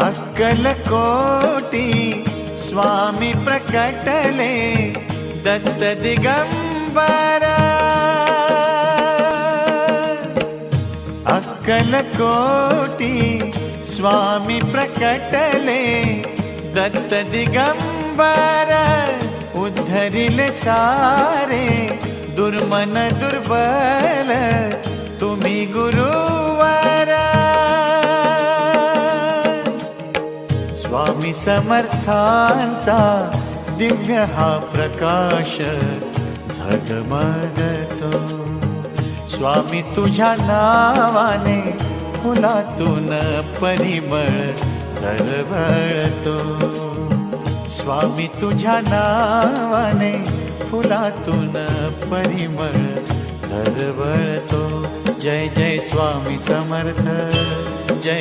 अक्कलकोटी स्वामी प्रकटले दत्त दिगंबर। अक्कलकोटी स्वामी प्रकटले दत्त दिगंबर। उद्धरिले सारे दुर्मन दुर्बल तुम्ही गुरुवर। स्वामी समर्थांचा दिव्य हा प्रकाश झगमगतो। स्वामी तुझ्या नावाने फुलातून परिमळ दरवळतो। स्वामी तुझ्या नावाने फुलातून परिमळ दरवळतो। जय जय स्वामी समर्थ जय।